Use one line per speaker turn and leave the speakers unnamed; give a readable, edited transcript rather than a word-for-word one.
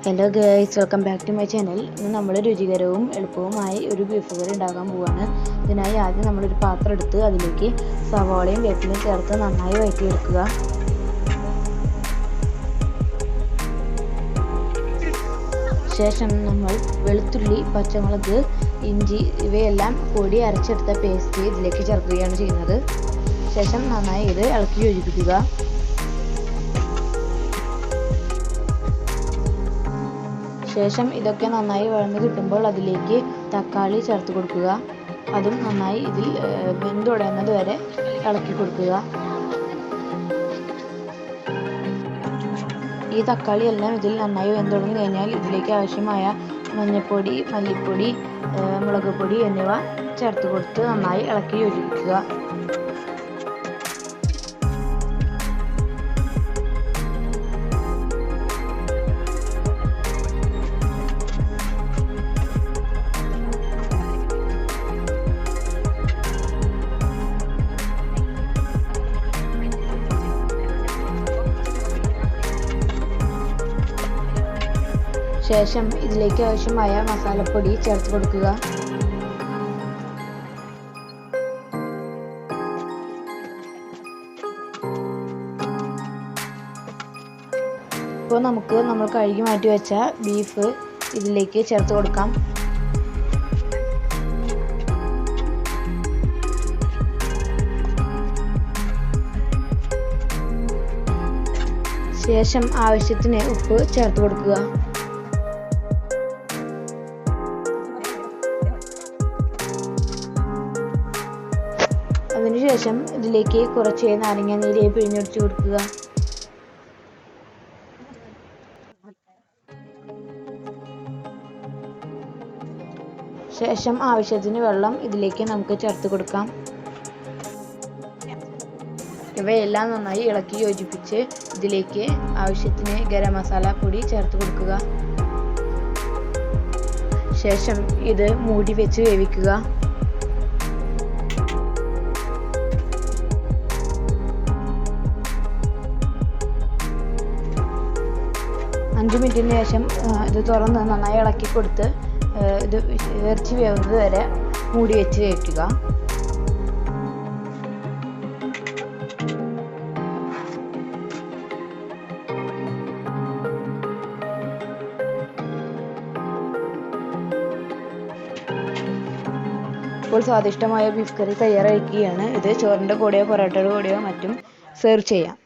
Hello guys, welcome back to my channel. ഇന്ന് നമ്മൾ രുചികരവും എളുപ്പവുമായി ഒരു ബീഫ് കറി ഉണ്ടാക്കാൻ പോവുകയാണ്. ഇതിനായി ആദ്യം നമ്മളൊരു പാത്രം എടുത്ത് അതിലേക്ക് സവാളയും വേപ്പിലയും ചേർത്ത് നന്നായി വഴറ്റിയെടുക്കുക. ശേഷം നമ്മൾ വെളുത്തുള്ളി, പച്ചമുളക്, ഇഞ്ചി ഇവയെല്ലാം പൊടി അരച്ചെടുത്ത പേസ്റ്റ് ഇതിലേക്ക് ചേർക്കുകയാണ് ചെയ്യുന്നത്. ശേഷം നന്നായി ഇത് ഇളക്കി യോജിപ്പിക്കുക. ശേഷം ഇതൊക്കെ നന്നായി വഴന്ന് കിട്ടുമ്പോൾ അതിലേക്ക് തക്കാളി ചേർത്ത് കൊടുക്കുക. അതും നന്നായി ഇതിൽ വെന്തുടയുന്നത് വരെ ഇളക്കി കൊടുക്കുക. ഈ തക്കാളി എല്ലാം ഇതിൽ നന്നായി വെന്തുടങ്ങി കഴിഞ്ഞാൽ ഇതിലേക്ക് ആവശ്യമായ മഞ്ഞൾപ്പൊടി, മല്ലിപ്പൊടി, മുളക് പൊടി എന്നിവ ചേർത്ത് കൊടുത്ത് നന്നായി ഇളക്കി യോജിപ്പിക്കുക. ശേഷം ഇതിലേക്ക് ആവശ്യമായ മസാലപ്പൊടി ചേർത്ത് കൊടുക്കുക. ഇപ്പോൾ നമ്മൾ കഴുകി മാറ്റി വെച്ച ബീഫ് ഇതിലേക്ക് ചേർത്ത് കൊടുക്കാം. ശേഷം ആവശ്യത്തിന് ഉപ്പ് ചേർത്ത് കൊടുക്കുക. അതിനുശേഷം ഇതിലേക്ക് കുറച്ച് നാരങ്ങ നീര് പിഴിഞ്ഞൊഴിച്ച് കൊടുക്കുക. ശേഷം ആവശ്യത്തിന് വെള്ളം ഇതിലേക്ക് നമുക്ക് ചേർത്ത് കൊടുക്കാം. ഇവയെല്ലാം നന്നായി ഇളക്കി യോജിപ്പിച്ച് ഇതിലേക്ക് ആവശ്യത്തിന് ഗരം മസാല പൊടി ചേർത്ത് കൊടുക്കുക. ശേഷം ഇത് മൂടി വെച്ച് വേവിക്കുക. 5 മിനിറ്റിന് ശേഷം ഇത് തുറന്ന് നന്നായി ഇളക്കി കൊടുത്ത് ഇത് ഇറച്ചി വേവുന്നത് വരെ മൂടി വെച്ച് വേവിക്കുക. ഇപ്പോൾ സ്വാദിഷ്ടമായ ബീഫ് കറി തയ്യാറായിരിക്കുകയാണ്. ഇത് ചോറിൻ്റെ കൂടെയോ പൊറോട്ടയുടെ കൂടെയോ മറ്റും സെർവ് ചെയ്യാം.